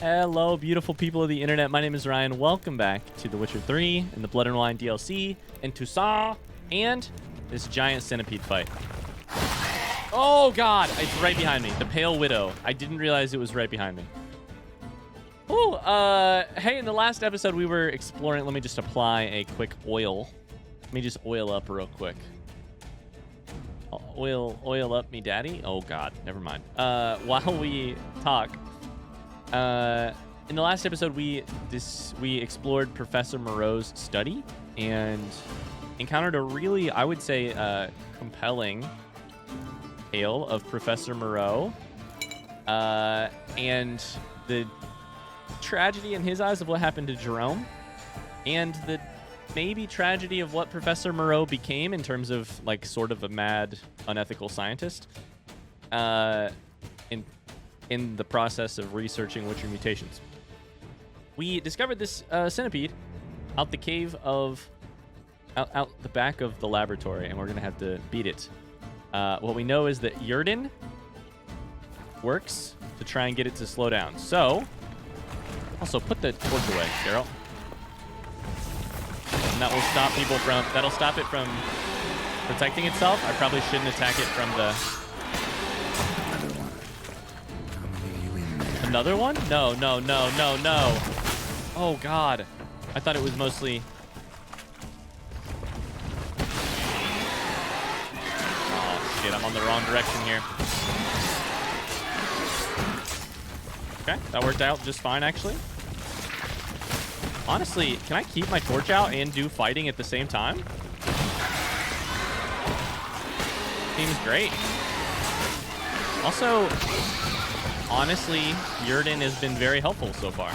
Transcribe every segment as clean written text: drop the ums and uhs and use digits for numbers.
Hello, beautiful people of the internet. My name is Ryan. Welcome back to The Witcher 3 and the Blood and Wine DLC and Toussaint and this giant centipede fight. Oh god, it's right behind me. The Pale Widow. I didn't realize it was right behind me. Oh, hey, in the last episode we were exploring. Let me just apply a quick oil. Let me just oil up real quick. Oil up me daddy. Oh god, never mind. While we talk, in the last episode we explored Professor Moreau's study and encountered a really, I would say, compelling tale of Professor Moreau and the tragedy in his eyes of what happened to Jerome, and the maybe tragedy of what Professor Moreau became in terms of like sort of a mad, unethical scientist in the process of researching Witcher mutations. We discovered this centipede out the cave of out the back of the laboratory, and we're gonna have to beat it. What we know is that Yrden works to try and get it to slow down. So, also put the torch away, Geralt. And that will stop people from, that'll stop it from protecting itself. I probably shouldn't attack it from the... Another one? No. Oh god. I thought it was mostly... Oh shit, I'm on the wrong direction here. Okay, that worked out just fine actually. Honestly, can I keep my torch out and do fighting at the same time? Seems great. Also, honestly, Yrden has been very helpful so far.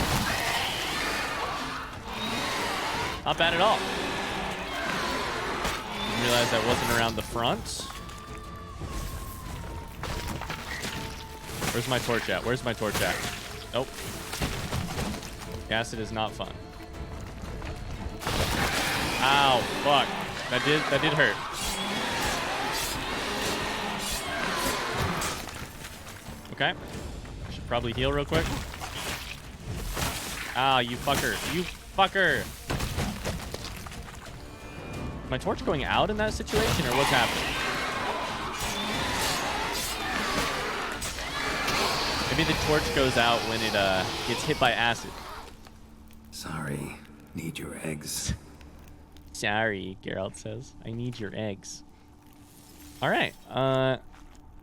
Not bad at all. Didn't realize I wasn't around the front. Where's my torch at? Where's my torch at? Nope. Acid is not fun. Ow, fuck. That did hurt. Okay. I should probably heal real quick. Ah, you fucker. You fucker. Is my torch going out in that situation, or what's happening? Maybe the torch goes out when it gets hit by acid. Sorry, need your eggs. Sorry, Geralt says. I need your eggs. All right.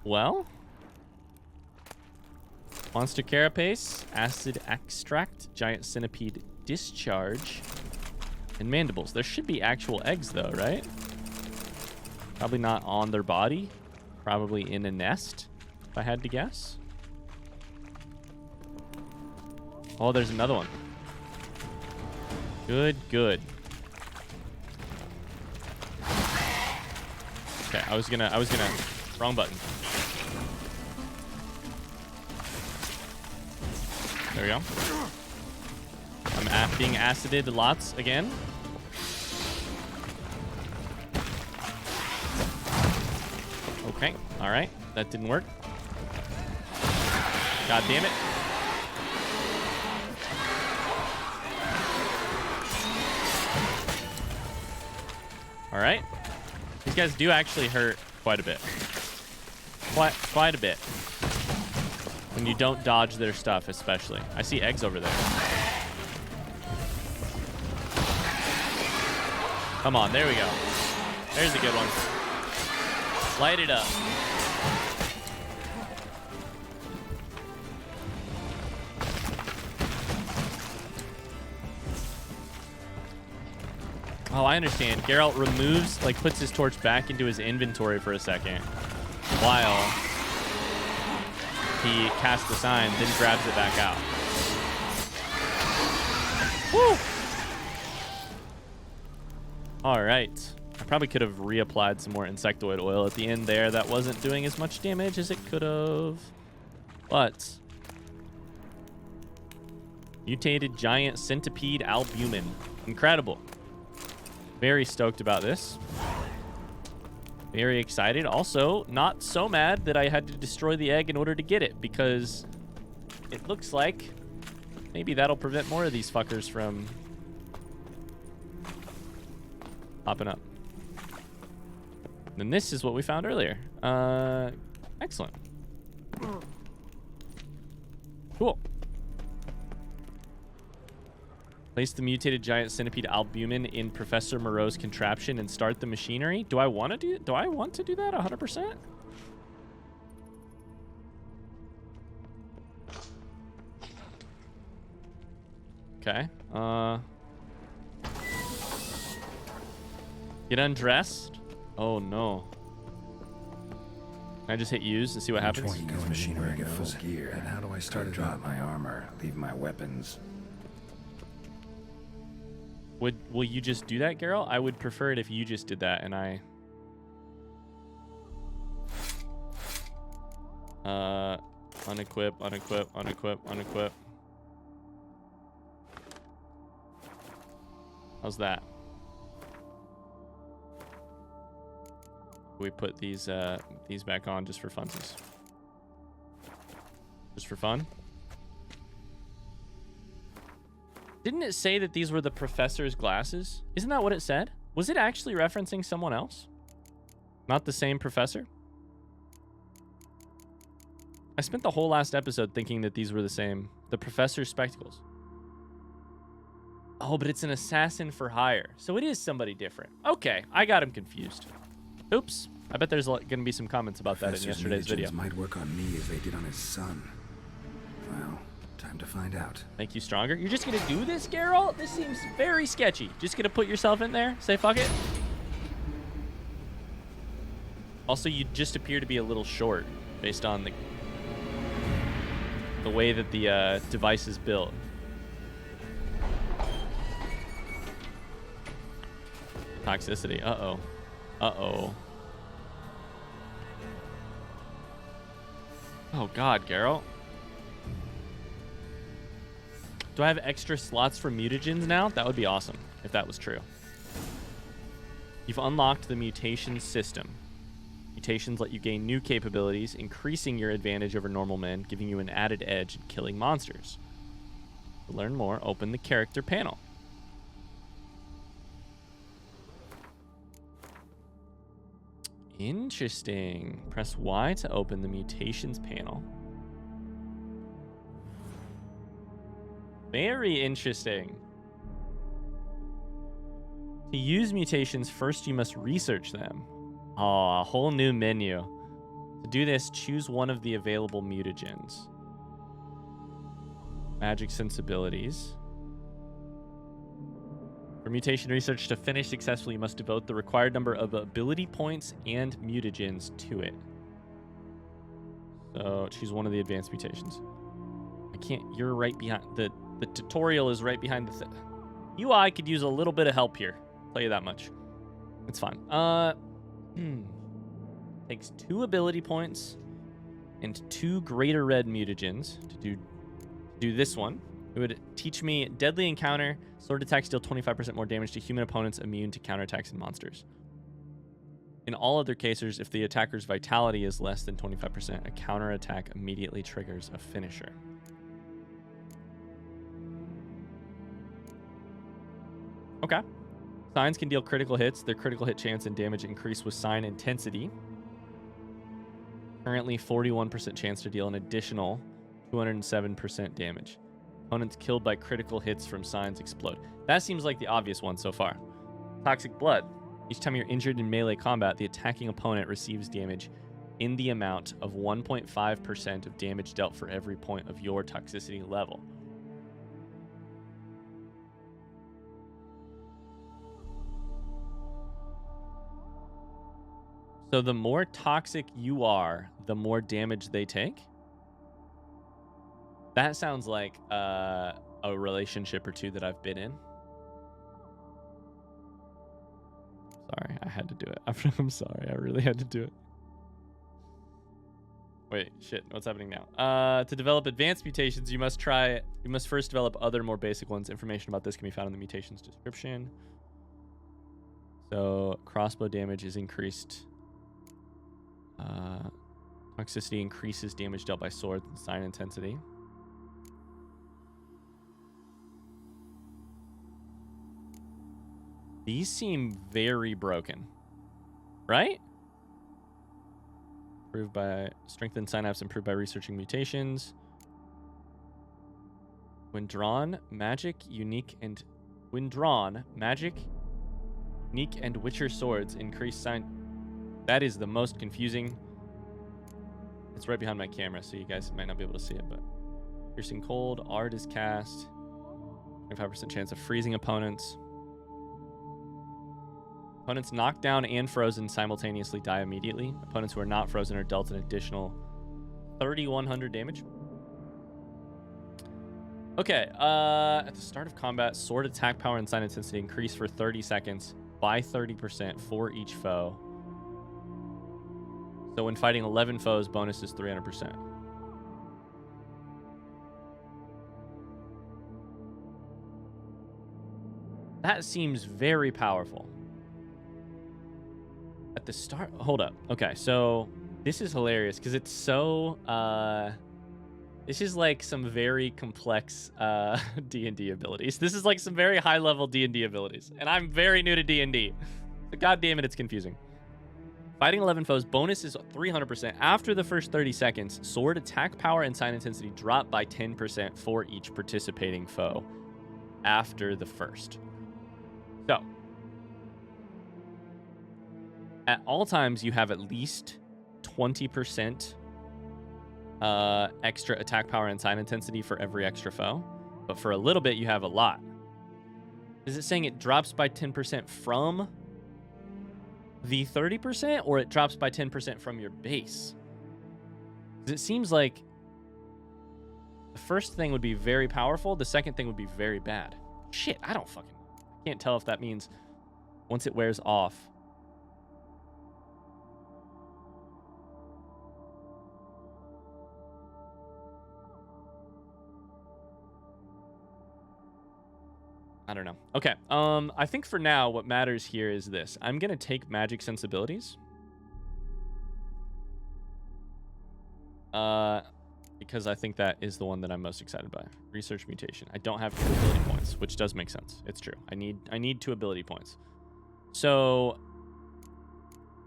Well. Monster carapace, acid extract, giant centipede discharge, and mandibles. There should be actual eggs though, right? Probably not on their body. Probably in a nest, if I had to guess. Oh, there's another one. Good. Okay, I was gonna, wrong button. There we go. I'm being acided lots again. Okay, all right, that didn't work. God damn it. All right. These guys do actually hurt quite a bit. Quite a bit. When you don't dodge their stuff, especially. I see eggs over there. Come on, there we go. There's a good one. Light it up. Oh, I understand. Geralt removes, like, puts his torch back into his inventory for a second while he casts the sign, then grabs it back out. Woo! All right. I probably could have reapplied some more insectoid oil at the end there. That wasn't doing as much damage as it could have. But mutated giant centipede albumin. Incredible. Very stoked about this. Very excited. Also, not so mad that I had to destroy the egg in order to get it, because it looks like Maybe that'll prevent more of these fuckers from popping up. And this is what we found earlier. Excellent. Cool. Place the mutated giant centipede albumin in Professor Moreau's contraption and start the machinery. Do I want to do that 100%? Okay. Get undressed. Oh no. Can I just hit use and see what happens? This machinery get full gear. And how do I start to drop my armor? Leave my weapons. Will you just do that, Geralt? I would prefer it if you just did that and I... Unequip, unequip, unequip, unequip. How's that? We put these back on just for funsies. Just for fun? Didn't it say that these were the professor's glasses? Isn't that what it said? Was it actually referencing someone else? Not the same professor? I spent the whole last episode thinking that these were the professor's spectacles. Oh, but it's an assassin for hire. So it is somebody different. Okay, I got him confused. Oops. I bet there's going to be some comments about that in yesterday's video. Might work on me as they did on his son. Well, time to find out. Make you stronger? You're just going to do this, Geralt? This seems very sketchy. Just going to put yourself in there? Say fuck it? Also, you just appear to be a little short based on the way that the device is built. Toxicity. Uh-oh. Uh-oh. Oh god, Geralt. Do I have extra slots for mutagens now? That would be awesome if that was true. You've unlocked the mutation system. Mutations let you gain new capabilities, increasing your advantage over normal men, giving you an added edge in killing monsters. To learn more, open the character panel. Interesting. Press Y to open the mutations panel. Very interesting. To use mutations, first you must research them. Oh, a whole new menu. To do this, choose one of the available mutagens. Magic sensibilities. For mutation research to finish successfully, you must devote the required number of ability points and mutagens to it. So choose one of the advanced mutations. I can't. You're right behind. The tutorial is right behind the thing. UI could use a little bit of help here. I'll tell you that much. It's fine. Takes 2 ability points and 2 greater red mutagens to do this one. It would teach me deadly encounter. Sword attacks deal 25% more damage to human opponents immune to counterattacks and monsters. In all other cases, if the attacker's vitality is less than 25%, a counterattack immediately triggers a finisher. Okay. Signs can deal critical hits. Their critical hit chance and damage increase with sign intensity. Currently 41% chance to deal an additional 207% damage. Opponents killed by critical hits from signs explode. That seems like the obvious one so far. Toxic blood. Each time you're injured in melee combat, the attacking opponent receives damage in the amount of 1.5% of damage dealt for every point of your toxicity level. So the more toxic you are, the more damage they take? That sounds like a relationship or two that I've been in. Sorry, I had to do it. I'm sorry, I really had to do it. Wait, shit, what's happening now? To develop advanced mutations, you must first develop other more basic ones. Information about this can be found in the mutations description. So crossbow damage is increased. Toxicity increases damage dealt by swords and sign intensity. These seem very broken, right? Improved by strengthened synapse, improved by researching mutations. When drawn, magic, unique, and Witcher swords increase sign. That is the most confusing. It's right behind my camera, so you guys might not be able to see it, but piercing cold, art is cast. 25% chance of freezing opponents. Opponents knocked down and frozen simultaneously die immediately. Opponents who are not frozen are dealt an additional 3,100 damage. Okay, at the start of combat, sword attack power and sign intensity increase for 30 seconds by 30% for each foe. So when fighting 11 foes, bonus is 300%. That seems very powerful. At the start, hold up. Okay, so this is hilarious because it's so, this is like some very complex D&D abilities. This is like some very high-level D&D abilities. And I'm very new to D&D. So God damn it, it's confusing. Fighting 11 foes, bonus is 300%. After the first 30 seconds, sword attack power and sign intensity drop by 10% for each participating foe after the first. So, at all times, you have at least 20% extra attack power and sign intensity for every extra foe. But for a little bit, you have a lot. Is it saying it drops by 10% from the 30%, or it drops by 10% from your base? Because it seems like the first thing would be very powerful. The second thing would be very bad. Shit, I can't tell if that means once it wears off. I don't know. Okay. I think for now, what matters here is this. I'm going to take magic sensibilities. Because I think that is the one that I'm most excited by. Research mutation. I don't have 2 ability points, which does make sense. It's true. I need 2 ability points. So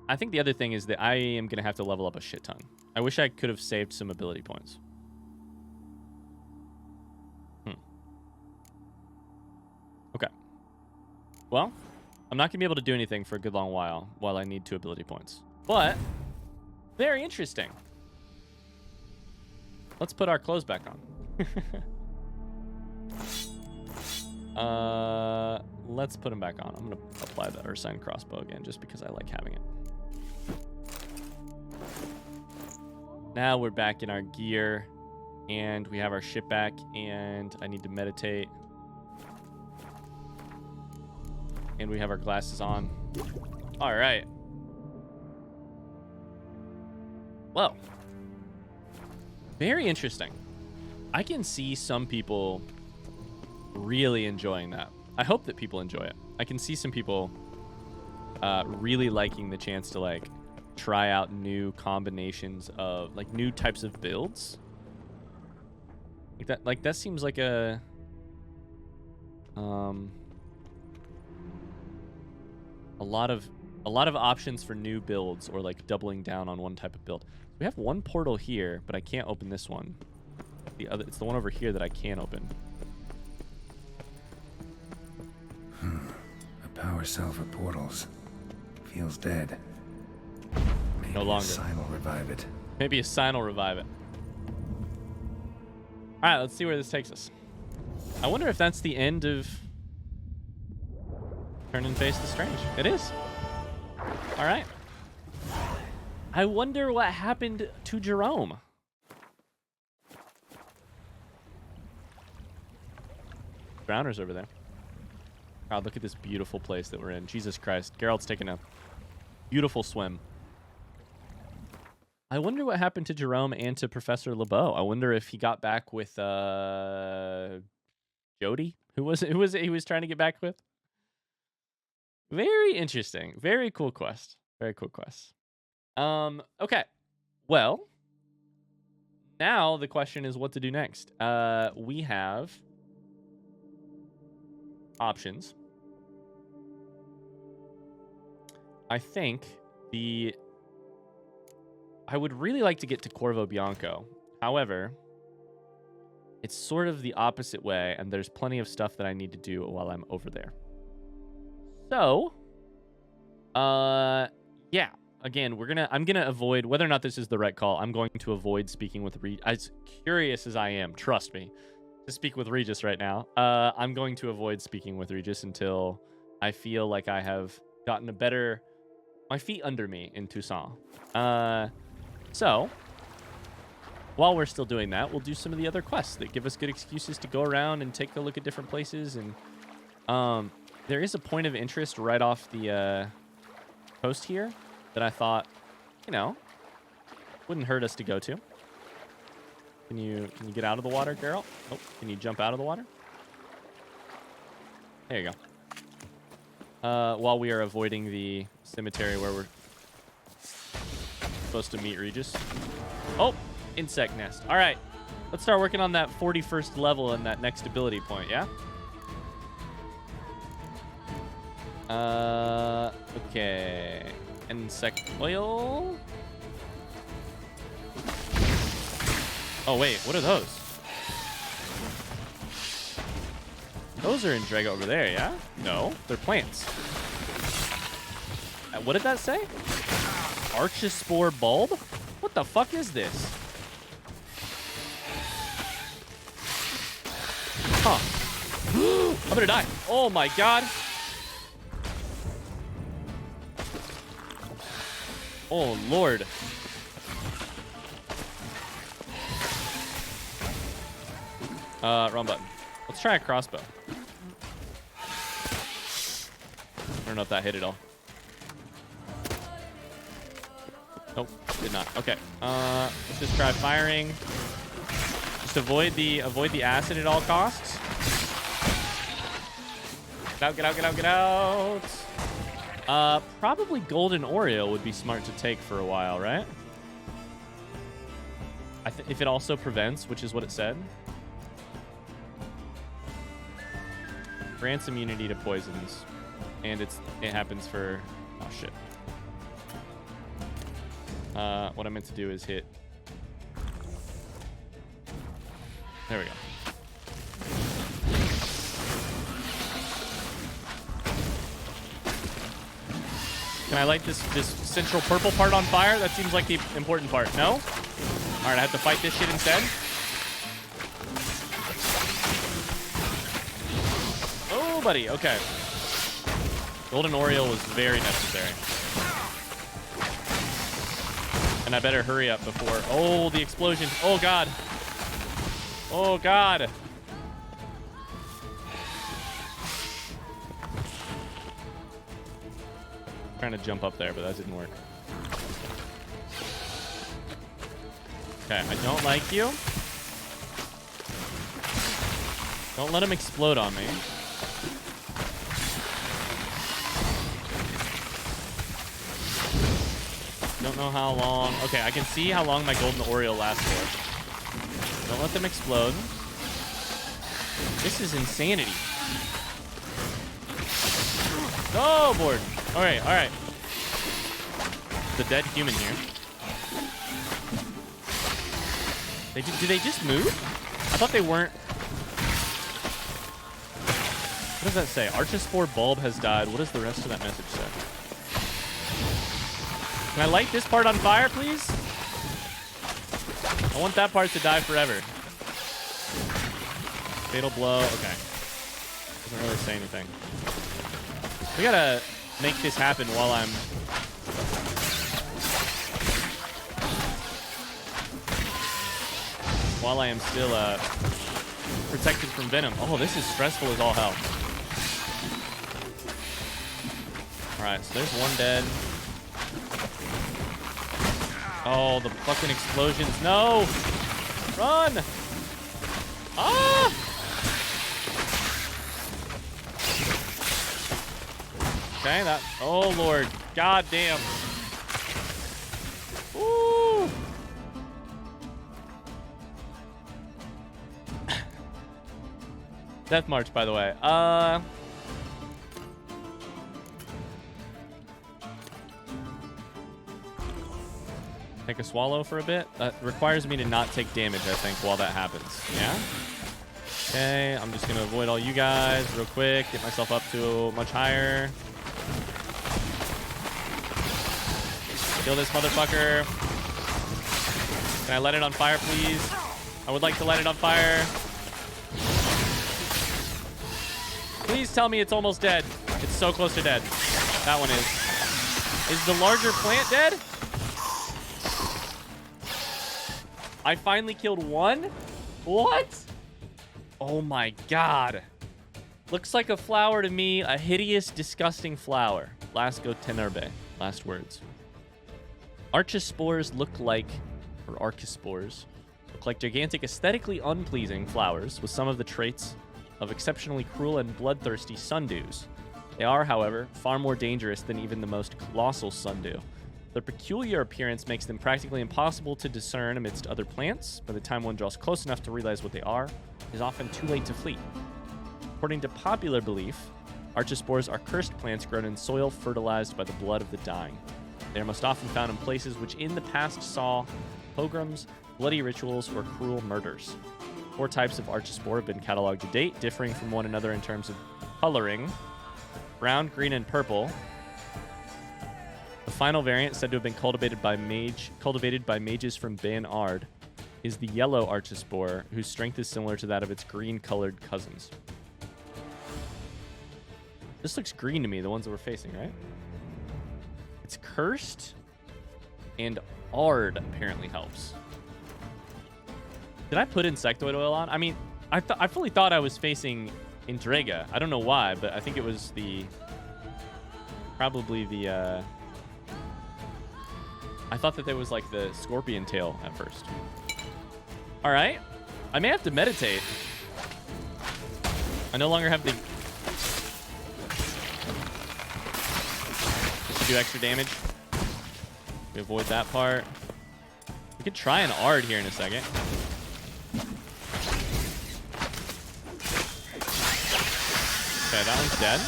I think the other thing is that I am going to have to level up a shit ton. I wish I could have saved some ability points. Okay. Well, I'm not going to be able to do anything for a good long while I need 2 ability points. But very interesting. Let's put our clothes back on. Let's put them back on. I'm going to apply the Ursine crossbow again just because I like having it. Now we're back in our gear and we have our ship back and I need to meditate. And we have our glasses on. All right. Well, very interesting. I can see some people really enjoying that. I hope that people enjoy it. I can see some people really liking the chance to like try out new combinations of like new types of builds. Like that seems like a lot of options for new builds or like doubling down on one type of build. We have one portal here, but I can't open this one. It's the one over here that I can open. A power cell for portals. Feels dead. Maybe No longer. A sign will revive it. Maybe a sign will revive it. All right, let's see where this takes us. I wonder if that's the end of Turn and Face the Strange. It is. All right. I wonder what happened to Jerome. Drowner's over there. God, look at this beautiful place that we're in. Jesus Christ. Geralt's taking a beautiful swim. I wonder what happened to Jerome and to Professor LeBeau. I wonder if he got back with Jody. Who was it he was trying to get back with? Very interesting. Very cool quest. Very cool quest. Okay. Well, now the question is what to do next. We have options. I think I would really like to get to Corvo Bianco. However, it's sort of the opposite way, and there's plenty of stuff that I need to do while I'm over there. So, yeah. Again, I'm gonna avoid, whether or not this is the right call, I'm going to avoid speaking with Regis. As curious as I am, trust me, to speak with Regis right now. I'm going to avoid speaking with Regis until I feel like I have gotten my feet under me in Toussaint. So, while we're still doing that, we'll do some of the other quests that give us good excuses to go around and take a look at different places. And there is a point of interest right off the coast here that I thought, wouldn't hurt us to go to. Can you get out of the water, Geralt? Oh, can you jump out of the water? There you go. While we are avoiding the cemetery where we're supposed to meet Regis. Oh, insect nest. All right, let's start working on that 41st level and that next ability point, yeah? Okay. Insect oil. Oh, wait. What are those? Those are in Draga over there, yeah? No, they're plants. What did that say? Archospore bulb? What the fuck is this? Huh. I'm gonna die. Oh my god. Oh, Lord. Wrong button. Let's try a crossbow. I don't know if that hit at all. Nope, did not. Okay. Let's just try firing. Just avoid the acid at all costs. Get out, get out, get out, get out. Probably golden Oreo would be smart to take for a while, right? If it also prevents, which is what it said. Grants immunity to poisons. And it happens for... Oh, shit. What I meant to do is hit... There we go. Can I light this central purple part on fire? That seems like the important part. No? Alright, I have to fight this shit instead. Oh, buddy. Okay. Golden Oreo was very necessary. And I better hurry up before... Oh, the explosion. Oh, God. Oh, God. Trying to jump up there, but that didn't work. Okay, I don't like you. Don't let him explode on me. Don't know how long. Okay, I can see how long my golden Oreo lasts for. Don't let them explode. This is insanity. Oh, board. All right, all right. The dead human here. Do they just move? I thought they weren't. What does that say? Archospore bulb has died. What does the rest of that message say? Can I light this part on fire, please? I want that part to die forever. Fatal blow. Okay. Doesn't really say anything. We gotta make this happen while I'm... While I am still protected from venom. Oh, this is stressful as all hell. Alright, so there's one dead. Oh, the fucking explosions. No! Run! Ah! Okay, that... Oh, Lord. God damn. Woo! Death March, by the way. Take a swallow for a bit. That requires me to not take damage, I think, while that happens. Yeah? Okay, I'm just going to avoid all you guys real quick. Get myself up to much higher. Kill this motherfucker. Can I let it on fire, please? I would like to let it on fire. Please tell me it's almost dead. It's so close to dead. That one is. Is the larger plant dead? I finally killed one? What? Oh my god. Looks like a flower to me. A hideous, disgusting flower. Lasco tenerbe. Last words. Archospores look like, or Archospores, look like gigantic, aesthetically unpleasing flowers with some of the traits of exceptionally cruel and bloodthirsty sundews. They are, however, far more dangerous than even the most colossal sundew. Their peculiar appearance makes them practically impossible to discern amidst other plants. By the time one draws close enough to realize what they are, it is often too late to flee. According to popular belief, Archospores are cursed plants grown in soil fertilized by the blood of the dying. They are most often found in places which in the past saw pogroms, bloody rituals, or cruel murders. 4 types of Archospore have been cataloged to date, differing from one another in terms of coloring: brown, green, and purple. The final variant, said to have been cultivated by mages from Ban Ard, is the yellow Archospore, whose strength is similar to that of its green-colored cousins. This looks green to me, the ones that we're facing, right? It's cursed, and Ard apparently helps. Did I put insectoid oil on? I mean, I fully thought I was facing Intrega. I don't know why, but I think it was probably the I thought that there was like the scorpion tail at first. All right. I may have to meditate. I no longer have the... Just to do extra damage. We avoid that part. We could try an Ard here in a second. Okay, that one's dead.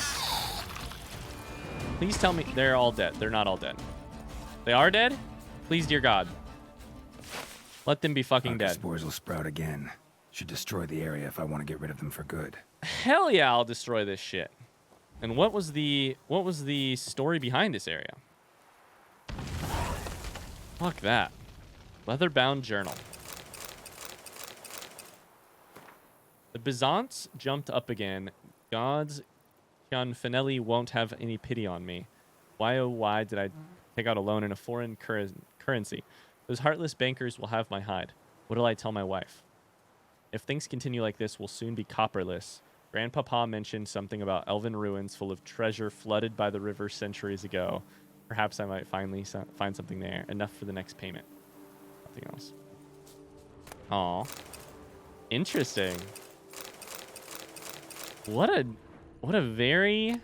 Please tell me they're all dead. They're not all dead. They are dead? Please, dear God. Let them be fucking dead. Spores will sprout again. Should destroy the area if I want to get rid of them for good. Hell yeah, I'll destroy this shit. And what was the story behind this area? Fuck that. Leather-bound journal. The Byzants jumped up again. Gods, Finelli won't have any pity on me. Why, oh why did I take out a loan in a foreign currency? Those heartless bankers will have my hide. What'll I tell my wife? If things continue like this, we'll soon be copperless. Grandpapa mentioned something about elven ruins full of treasure flooded by the river centuries ago. Perhaps I might finally find something there. Enough for the next payment. Nothing else. Aw. Interesting. What a very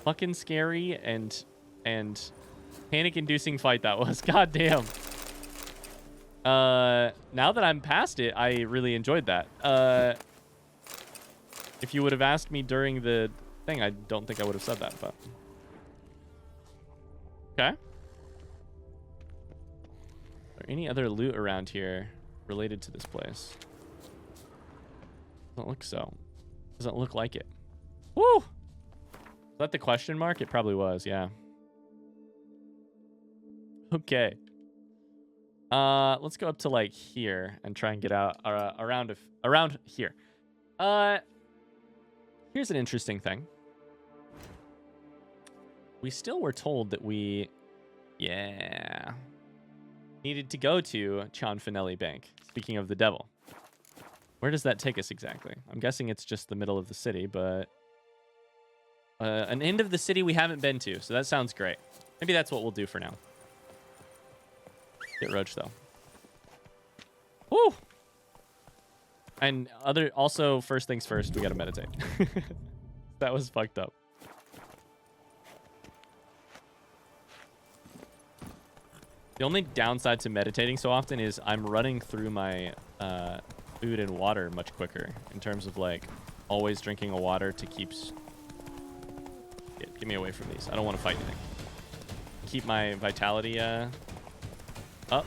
fucking scary and panic-inducing fight that was. God damn. Now that I'm past it, I really enjoyed that. If you would have asked me during the thing, I don't think I would have said that, but... Okay. Is there any other loot around here related to this place? Doesn't look so. Doesn't look like it. Woo! Was that the question mark? It probably was, yeah. Okay. Let's go up to like here and try and get out around here. Here's an interesting thing. We still were told that we, needed to go to Cianfinelli Bank. Speaking of the devil. Where does that take us exactly? I'm guessing it's just the middle of the city, but an end of the city we haven't been to, so that sounds great. Maybe that's what we'll do for now. Get Roach, though. Woo! And also, first things first, we gotta meditate. That was fucked up. The only downside to meditating so often is I'm running through my food and water much quicker in terms of like always drinking a water to keep... Get me away from these. I don't want to fight anything. Keep my vitality up.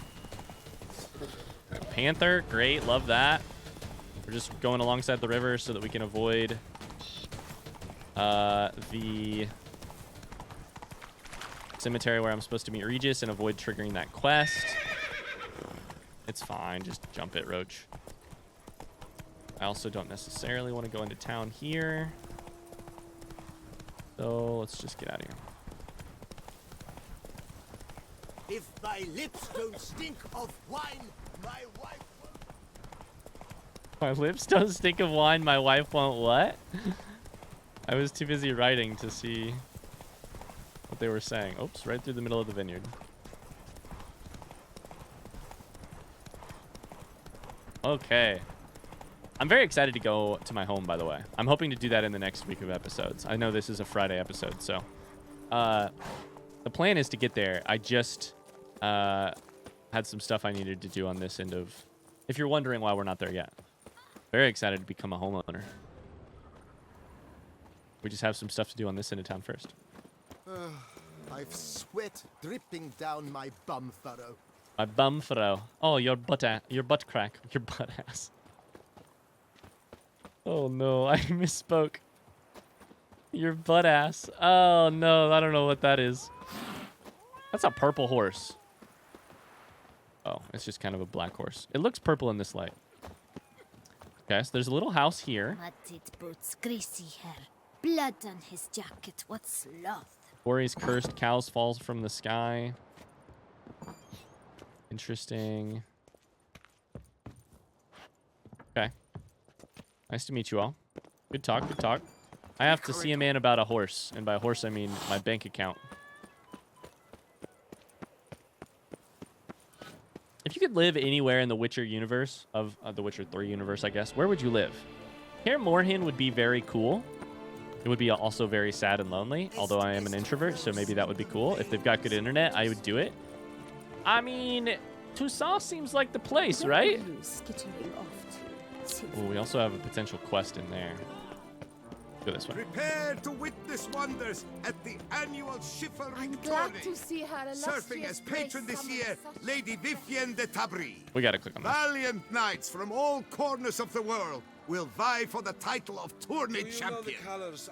Panther, great, love that. We're just going alongside the river so that we can avoid the cemetery where I'm supposed to meet Regis and avoid triggering that quest. It's fine, just jump it, Roach. I also don't necessarily want to go into town here. So let's just get out of here. If my lips don't stink of wine, my wife... My lips don't stink of wine, my wife won't what? I was too busy writing to see what they were saying. Oops, right through the middle of the vineyard. Okay. I'm very excited to go to my home, by the way. I'm hoping to do that in the next week of episodes. I know this is a Friday episode, so... the plan is to get there. I just had some stuff I needed to do on this end of... If you're wondering why we're not there yet. Very excited to become a homeowner. We just have some stuff to do on this end of town first. I've sweat dripping down my bum furrow. My bum furrow. Oh, your butt crack. Your butt ass. Oh no, I misspoke. Your butt ass. Oh no, I don't know what that is. That's a purple horse. Oh, it's just kind of a black horse. It looks purple in this light. Okay, so there's a little house here. Matted boots, greasy hair, blood on his jacket. What sloth! Worry's cursed. Cows falls from the sky. Interesting. Okay. Nice to meet you all. Good talk, good talk. I have to see a man about a horse. And by a horse, I mean my bank account. If you could live anywhere in the Witcher universe, of the Witcher 3 universe, I guess, where would you live? Kaer Morhen would be very cool. It would be also very sad and lonely, although I am an introvert, so maybe that would be cool. If they've got good internet, I would do it. I mean, Toussaint seems like the place, right? Oh, we also have a potential quest in there. Go this way. Prepare to witness wonders at the annual chivalric I'm glad tourney. to see her Serving as patron this year, Lady Vivienne de Tabry. We gotta click on that. Valiant knights from all corners of the world will vie for the title of tourney champion.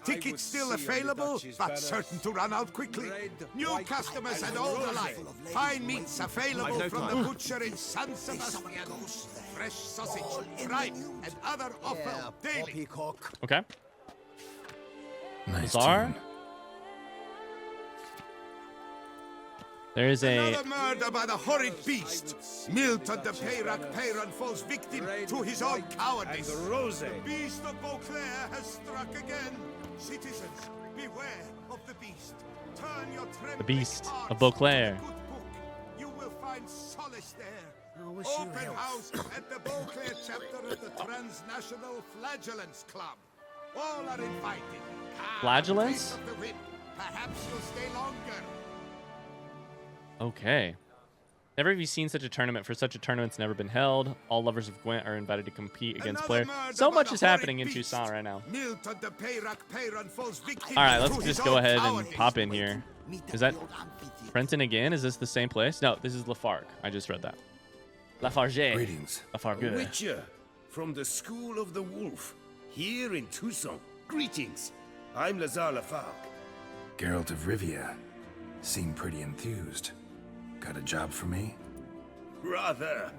Tickets still available, but certain to run out quickly. New customers and old alike. Fine meats available from the butcher in San Sebastian. Fresh sausage, tripe, and other offal daily. Okay. Nice Bazaar? tune. There is a... Another murder by the horrid beast. Milton de Peyran falls victim to his own cowardice. The beast of Beauclair has struck again. Citizens, beware of the beast. Turn your trembling The beast hearts of Beauclair. to the good book. You will find solace there. Open house at the Beauclair chapter of the Transnational Flagellants Club. All are invited. Flagellants? Of the whip. Perhaps you'll stay longer. Okay. Never have you seen such a tournament. For such a tournament's never been held. All lovers of Gwent are invited to compete against players. So much is happening in Toussaint right now. Alright, let's just go ahead and pop in here. Is that Brenton again? Is this the same place? No, this is Lafargue. I just read that. Lafargue. Greetings. Lafargue. Witcher, from the School of the Wolf, here in Toussaint. Greetings. I'm Lazar Lafargue. Geralt of Rivia. Seem pretty enthused. Got a job for me? Rather.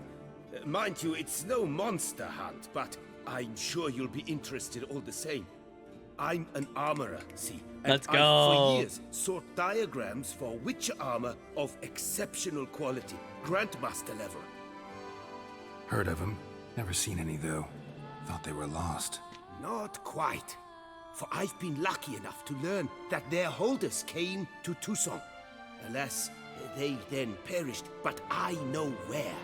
Mind you, it's no monster hunt, but I'm sure you'll be interested all the same. I'm an armorer, see? And Let's I've go. for years sought diagrams for Witcher armor of exceptional quality, Grandmaster level. Heard of them. Never seen any, though. Thought they were lost. Not quite. For I've been lucky enough to learn that their holders came to Toussaint. Alas, they then perished, but I know where.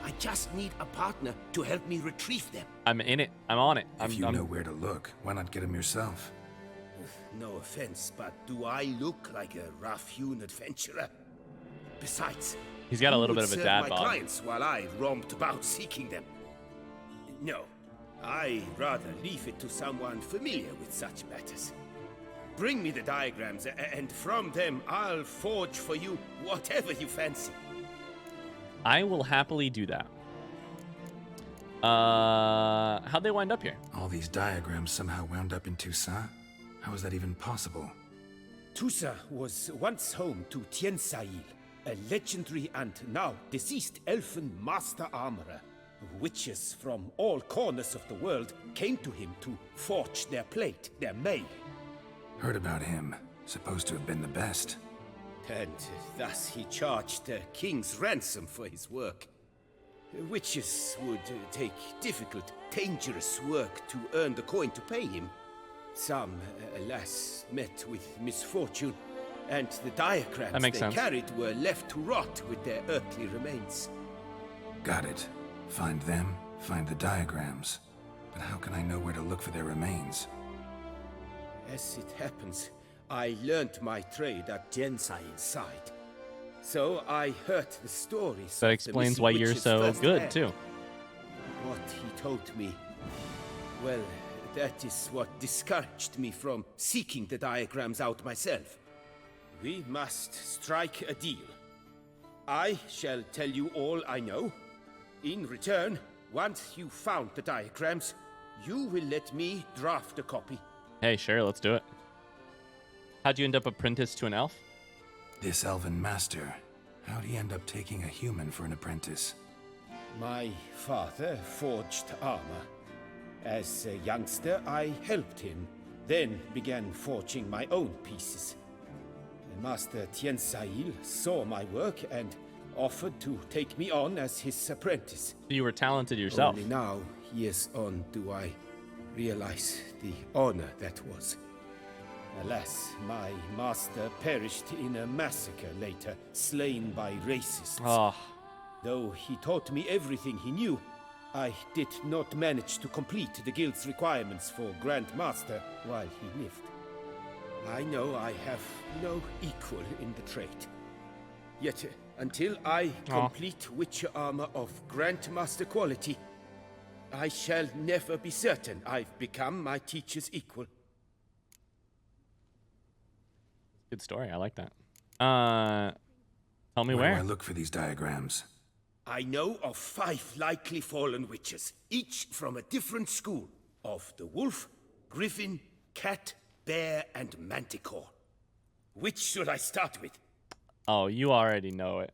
I just need a partner to help me retrieve them. I'm in it. I'm on it. If you know where to look, why not get them yourself? No offense, but do I look like a rough-hewn adventurer? Besides, He's got a who little would bit of a serve dad my bod. clients while I romped about seeking them. No, I'd rather leave it to someone familiar with such matters. Bring me the diagrams, and from them I'll forge for you whatever you fancy. I will happily do that. How'd they wind up here? All these diagrams somehow wound up in Toussaint? How is that even possible? Toussaint was once home to Tiensail, a legendary and now deceased elfin master armorer. Witches from all corners of the world came to him to forge their plate, their mail. Heard about him. Supposed to have been the best. And thus he charged the king's ransom for his work. Witches would take difficult, dangerous work to earn the coin to pay him. Some, alas, met with misfortune, and the diagrams they carried were left to rot with their earthly remains. Got it. Find them, find the diagrams. But how can I know where to look for their remains? As it happens, I learned my trade at Jensail's side. So I heard the stories. That explains why you're so good, too. What he told me, well, that is what discouraged me from seeking the diagrams out myself. We must strike a deal. I shall tell you all I know. In return, once you found the diagrams, you will let me draft a copy. Hey, sure, let's do it. How'd you end up apprenticed to an elf? This elven master, how'd he end up taking a human for an apprentice? My father forged armor. As a youngster, I helped him, then began forging my own pieces. Master Tiensail saw my work and offered to take me on as his apprentice. You were talented yourself. Only now, years on, do I realize the honor that was. Alas, my master perished in a massacre later, slain by racists. Oh. Though he taught me everything he knew, I did not manage to complete the guild's requirements for Grandmaster while he lived. I know I have no equal in the trade. Yet, until I complete Witcher armor of Grandmaster quality, I shall never be certain I've become my teacher's equal. Good story. I like that. Tell me Where do I look for these diagrams? I know of 5 likely fallen witches, each from a different school of the wolf, griffin, cat, bear, and manticore. Which should I start with? Oh, you already know it.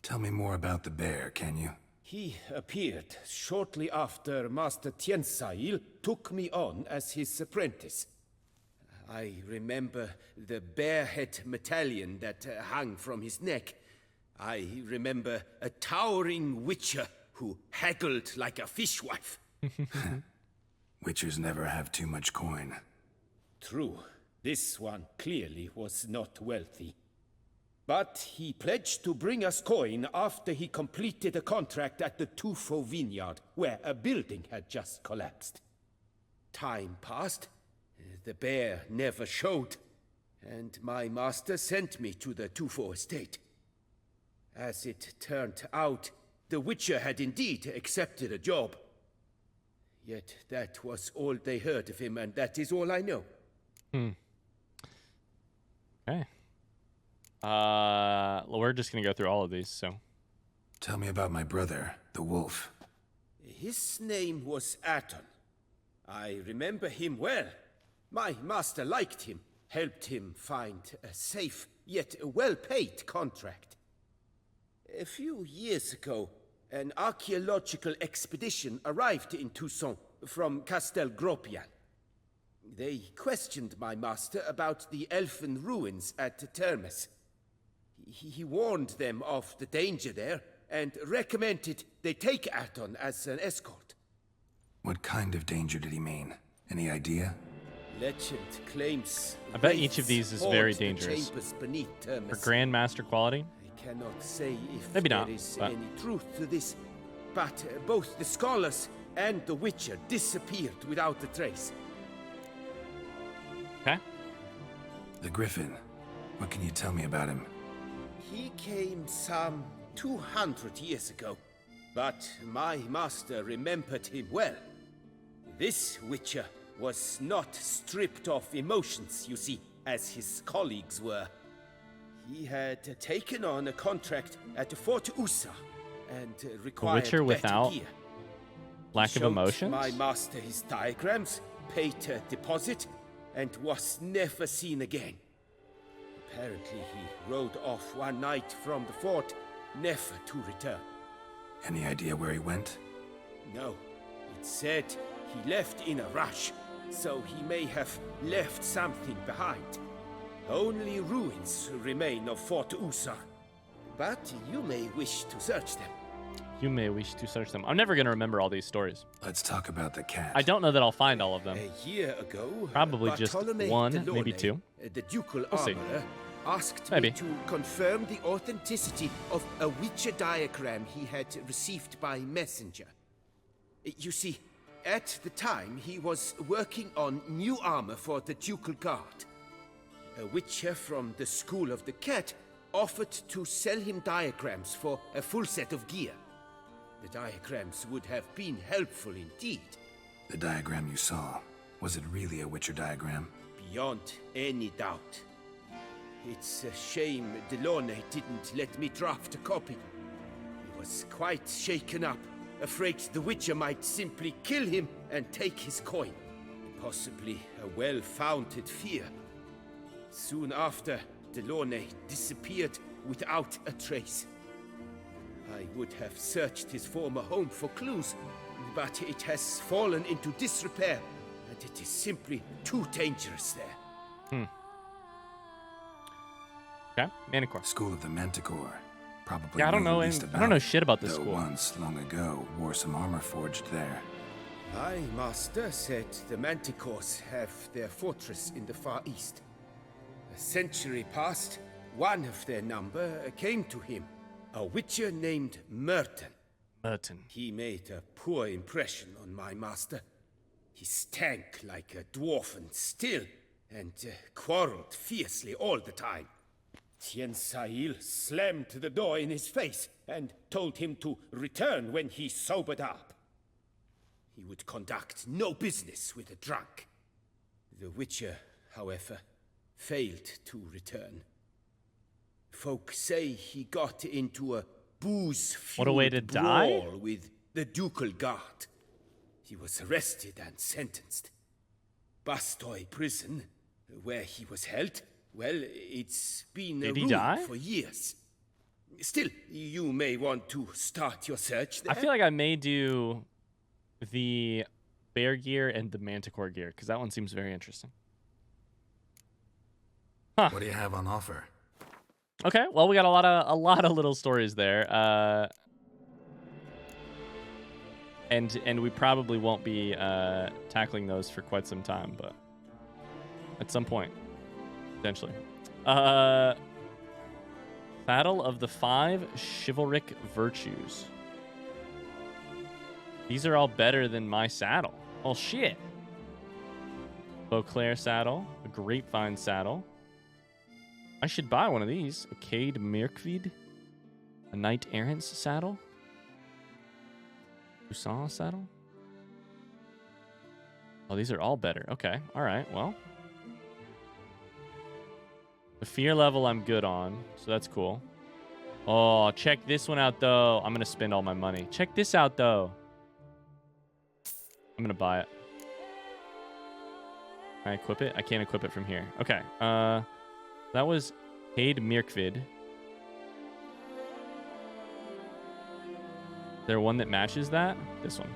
Tell me more about the bear, can you? He appeared shortly after Master Tiensail took me on as his apprentice. I remember the bear-head medallion that hung from his neck. I remember a towering witcher who haggled like a fishwife. Witchers never have too much coin. True. This one clearly was not wealthy. But he pledged to bring us coin after he completed a contract at the Tufo vineyard, where a building had just collapsed. Time passed. The bear never showed, and my master sent me to the Tufo estate. As it turned out, the Witcher had indeed accepted a job. Yet that was all they heard of him, and that is all I know. Okay. Well, we're just gonna go through all of these, so. Tell me about my brother, the wolf. His name was Aton. I remember him well. My master liked him, helped him find a safe, yet well-paid contract. A few years ago, an archaeological expedition arrived in Toussaint from Castel Gropian. They questioned my master about the elfin ruins at Termes. He warned them of the danger there and recommended they take Aton as an escort. What kind of danger did he mean? Any idea? Legend claims I bet each of these is very dangerous. For Grandmaster quality? I cannot say if Maybe there not, is but... any truth to this, but both the scholars and the Witcher disappeared without a trace. Okay. The Griffin. What can you tell me about him? He came some 200 years ago, but my master remembered him well. This Witcher was not stripped of emotions, you see, as his colleagues were. He had taken on a contract at Fort Usa and required Witcher better without gear. lack of Showed emotions? my master his diagrams, paid a deposit, and was never seen again. Apparently, he rode off one night from the fort, never to return. Any idea where he went? No, it said he left in a rush, so he may have left something behind. Only ruins remain of Fort Usa, but you may wish to search them. You may wish to search them. I'm never going to remember all these stories. Let's talk about the cat. I don't know that I'll find all of them. A year ago, Probably just Bartolome one, Delone, maybe two. The ducal We'll see. armorer, asked Maybe. me to confirm the authenticity of a Witcher diagram he had received by messenger. You see, at the time he was working on new armor for the ducal guard. A Witcher from the School of the Cat offered to sell him diagrams for a full set of gear. The diagrams would have been helpful indeed. The diagram you saw, was it really a Witcher diagram? Beyond any doubt. It's a shame Delone didn't let me draft a copy. He was quite shaken up, afraid the Witcher might simply kill him and take his coin. Possibly a well-founded fear. Soon after, Delone disappeared without a trace. I would have searched his former home for clues, but it has fallen into disrepair, and it is simply too dangerous there. Okay, Manticore. School of the Manticore. Probably Yeah, I don't know the know least I about don't know it, shit about this though school. once, long ago, wore some armor forged there. My master said the Manticores have their fortress in the Far East. A century past, one of their number came to him, a witcher named Merton. Merton. He made a poor impression on my master. He stank like a dwarfen still, and quarreled fiercely all the time. Tien Sahil slammed the door in his face and told him to return when he sobered up. He would conduct no business with a drunk. The Witcher, however, failed to return. Folk say he got into a booze-fueled What a way to die. brawl with the ducal guard. He was arrested and sentenced. Bastoy prison, where he was held, well, it's been a Did he ruin die? for years. Still, you may want to start your search there. I feel like I may do the bear gear and the manticore gear, because that one seems very interesting. What do you have on offer? Okay, well, we got a lot of little stories there, and we probably won't be tackling those for quite some time, but at some point, potentially. Battle of the 5 Chivalric Virtues. These are all better than my saddle. Oh shit! Beauclair saddle, a grapevine saddle. I should buy one of these. A Cade Mirkvid. A Knight Errant's saddle. Toussaint saddle. Oh, these are all better. Okay. All right. Well. The fear level I'm good on. So that's cool. Oh, check this one out, though. I'm going to spend all my money. Check this out, though. I'm going to buy it. Can I equip it? I can't equip it from here. Okay. That was Cade Mirkvid. Is there one that matches that? This one.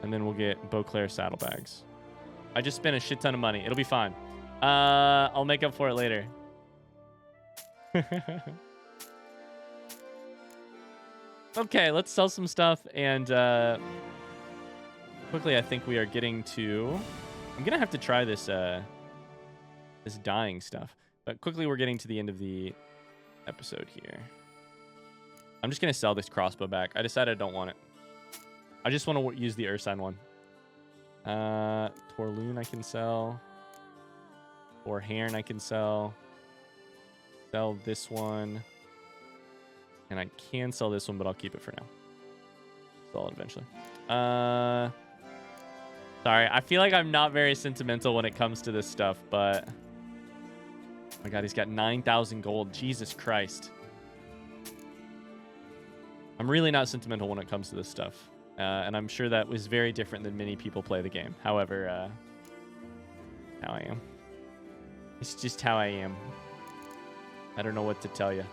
And then we'll get Beauclair saddlebags. I just spent a shit ton of money. It'll be fine. I'll make up for it later. Okay, let's sell some stuff. And quickly, I think we are getting to... I'm going to have to try this... this dying stuff. But quickly, we're getting to the end of the episode here. I'm just going to sell this crossbow back. I decided I don't want it. I just want to use the Ursine one. Torloon I can sell. Or Hearn I can sell. Sell this one. And I can sell this one, but I'll keep it for now. Sell it eventually. Sorry, I feel like I'm not very sentimental when it comes to this stuff, but my god, he's got 9,000 gold. Jesus Christ. I'm really not sentimental when it comes to this stuff. And I'm sure that was very different than many people play the game. However, how I am. It's just how I am. I don't know what to tell you.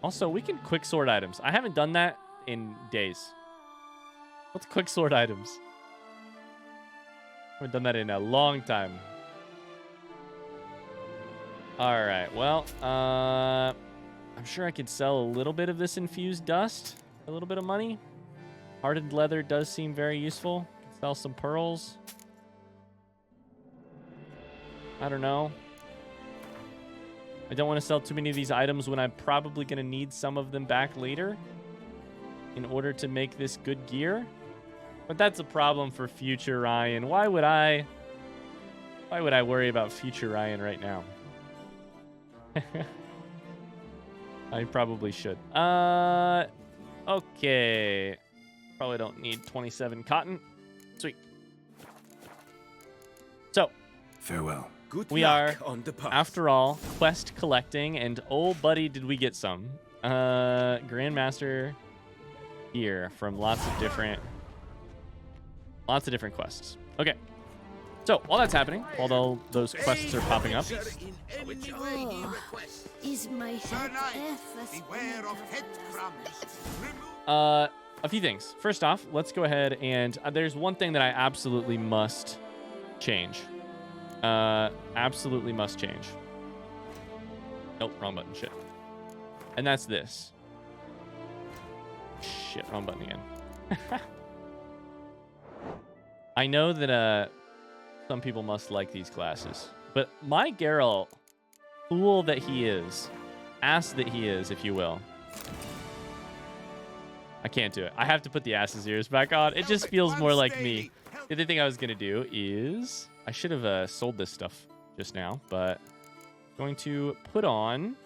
Also, we can quick sort items. I haven't done that in days. Let's quick sort items. I haven't done that in a long time. All right, well, I'm sure I could sell a little bit of this infused dust. A little bit of money. Hardened leather does seem very useful. Could sell some pearls. I don't know. I don't want to sell too many of these items when I'm probably going to need some of them back later in order to make this good gear. But that's a problem for future Ryan. Why would I worry about future Ryan right now? I probably should. Okay. Probably don't need 27 cotton. Sweet. So. Farewell. Good we luck are, on the path. After all, quest collecting, and oh, buddy, did we get some. Grandmaster here from lots of different quests. Okay. So, while that's happening, while those quests are popping up. Oh, is my head beware of head crumbs. A few things. First off, let's go ahead and there's one thing that I absolutely must change. Absolutely must change. Nope, wrong button. Shit. And that's this. Shit, wrong button again. I know that some people must like these classes, but my Geralt, fool that he is, ass that he is, if you will. I can't do it. I have to put the ass's ears back on. It just feels more like me. The other thing I was going to do is... I should have sold this stuff just now, but I'm going to put on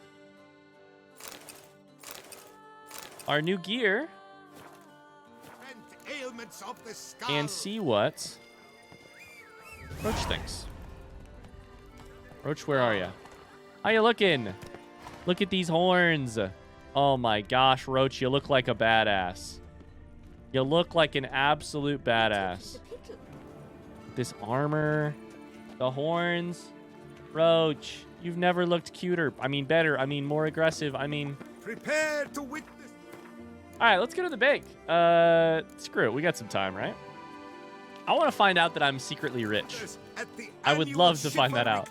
our new gear and see what Roach thinks. Roach, where are you? How you looking? Look at these horns. Oh my gosh, Roach, you look like a badass. You look like an absolute badass. This armor, the horns. Roach, you've never looked cuter. I mean, better. I mean, more aggressive. I mean... Prepare to witness. All right, let's go to the bank. Screw it. We got some time, right? I want to find out that I'm secretly rich. I would love to find that out.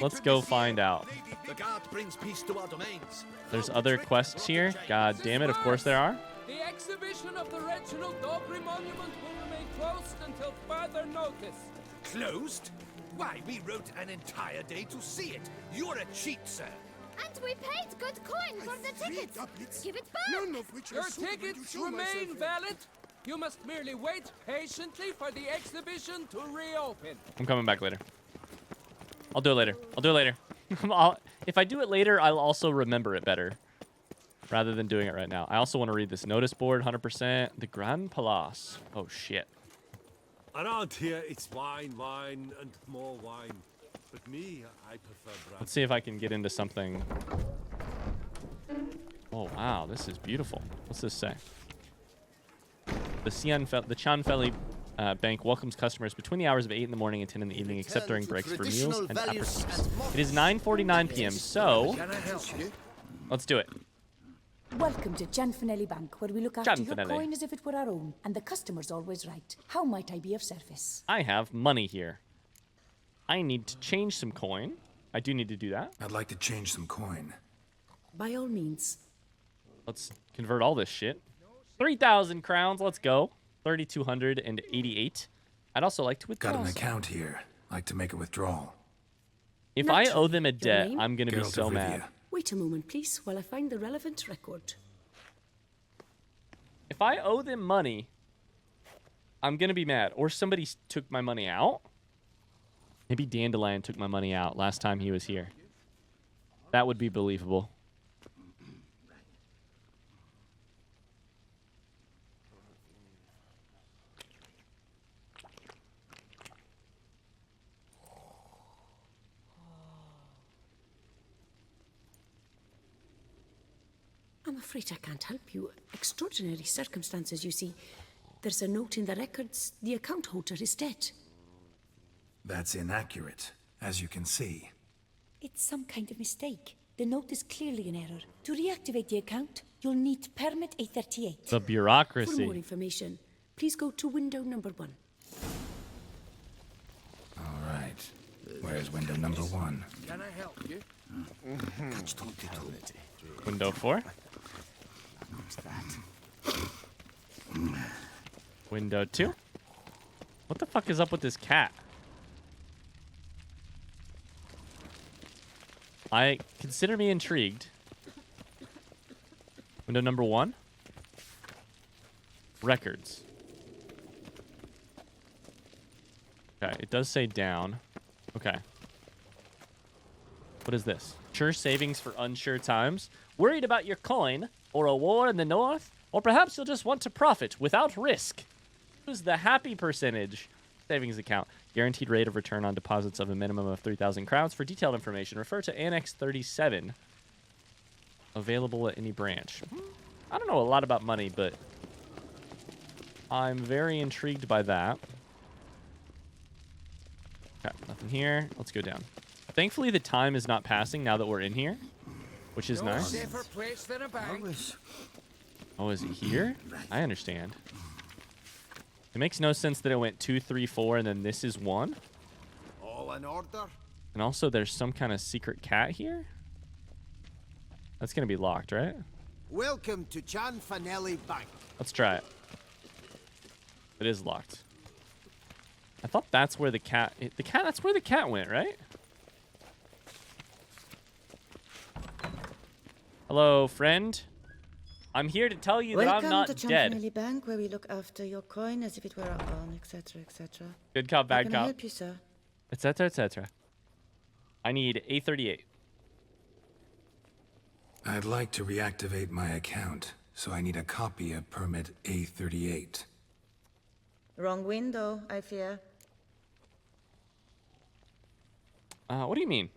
Let's go find out. The guard brings peace to our domains. There's other quests here. God damn it, of course there are. The exhibition of the Reginald Dobry monument will remain closed until further notice. Closed? Why, we wrote an entire day to see it. You're a cheat, sir. And we paid good coin for the tickets. Give it back. Your tickets remain valid. You must merely wait patiently for the exhibition to reopen. I'm coming back later. I'll do it later. I'll do it later. If I do it later, I'll also remember it better rather than doing it right now. I also want to read this notice board 100%. The Grand Palace. Oh, shit. Around here, it's wine, wine, and more wine. But me, I prefer brand. Let's see if I can get into something. Oh, wow. This is beautiful. What's this say? The Chanfeli Bank welcomes customers between the hours of 8 in the morning and 10 in the evening, except during breaks for meals and aperitifs. It is 9:49 p.m., so let's do it. Welcome to Chanfenelli Bank, where we look after your coin as if it were our own, and the customer's always right. How might I be of service? I have money here. I need to change some coin. I do need to do that. I'd like to change some coin. By all means. Let's convert all this shit. 3,000 crowns, let's go. 3,288. I'd also like to withdraw. Got an account here. Like to make a withdrawal. If I owe them a debt, I'm going to be so mad. Wait a moment, please, while I find the relevant record. If I owe them money, I'm going to be mad. Or somebody took my money out. Maybe Dandelion took my money out last time he was here. That would be believable. I'm afraid I can't help you. Extraordinary circumstances, you see. There's a note in the records. The account holder is dead. That's inaccurate, as you can see. It's some kind of mistake. The note is clearly an error. To reactivate the account, you'll need permit A38. The bureaucracy. For more information, please go to window number 1. All right. Where's window number 1? Can I help you? Window 4. Window 2. What the fuck is up with this cat? I consider me intrigued. Window number 1. Records. Okay, it does say down. Okay. What is this? Sure savings for unsure times? Worried about your coin or a war in the north? Or perhaps you'll just want to profit without risk. Use the happy percentage savings account. Guaranteed rate of return on deposits of a minimum of 3,000 crowns. For detailed information, refer to Annex 37. Available at any branch. I don't know a lot about money, but I'm very intrigued by that. Okay, nothing here. Let's go down. Thankfully, the time is not passing now that we're in here, which is nice. Safer place than a bank. Oh, is it here? I understand. It makes no sense that it went 2, 3, 4, and then this is 1. All in order. And also, there's some kind of secret cat here. That's gonna be locked, right? Welcome to Cianfanelli Bank. Let's try it. It is locked. I thought that's where the cat. That's where the cat went, right? Hello, friend. I'm here to tell you that I'm not dead. Welcome to Cianfanelli Bank, where we look after your coin as if it were our own, etc., etc. Good cop, bad How can cop. I help you, sir? Etc., etc. I need A38. I'd like to reactivate my account, so I need a copy of permit A38. Wrong window, I fear. What do you mean?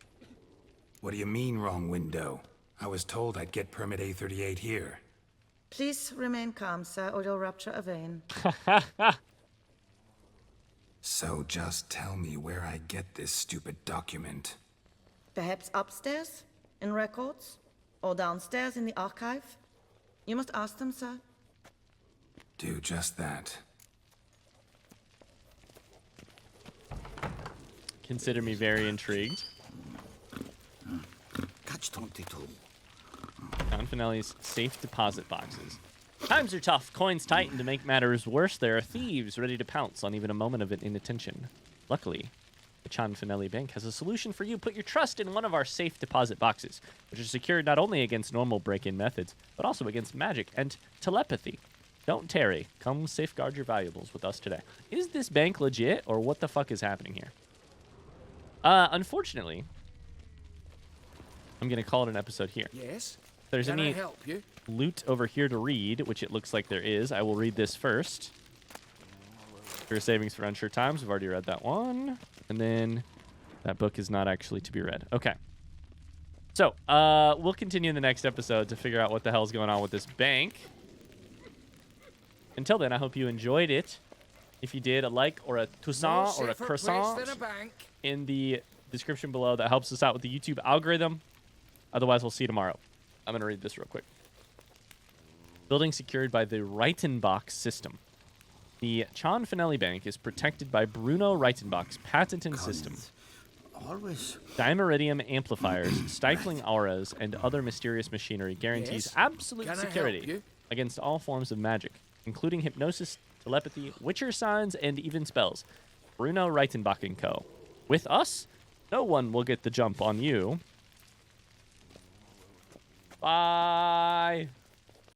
What do you mean, wrong window? I was told I'd get permit A38 here. Please remain calm, sir, or you'll rupture a vein. So just tell me where I get this stupid document. Perhaps upstairs, in records, or downstairs in the archive? You must ask them, sir. Do just that. Consider me very intrigued. Cianfanelli's safe deposit boxes. Times are tough, coins tight, and to make matters worse, there are thieves ready to pounce on even a moment of inattention. Luckily, the Cianfanelli Bank has a solution for you. Put your trust in one of our safe deposit boxes, which are secured not only against normal break-in methods, but also against magic and telepathy. Don't tarry. Come safeguard your valuables with us today. Is this bank legit, or what the fuck is happening here? Unfortunately, I'm going to call it an episode here. Yes. If there's Can I any help you? loot over here to read, which it looks like there is, I will read this first. Sure savings for unsure times. We've already read that one. And then that book is not actually to be read. Okay. So, we'll continue in the next episode to figure out what the hell's going on with this bank. Until then, I hope you enjoyed it. If you did, a like or a toussaint or a croissant in the description below. That helps us out with the YouTube algorithm. Otherwise, we'll see you tomorrow. I'm going to read this real quick. Building secured by the Reitenbach system. The Cianfanelli Bank is protected by Bruno Reitenbach's patented system. Dimeridium amplifiers, stifling auras, and other mysterious machinery guarantees absolute security against all forms of magic, including hypnosis, telepathy, witcher signs, and even spells. Bruno Reitenbach & Co. With us, no one will get the jump on you. Bye.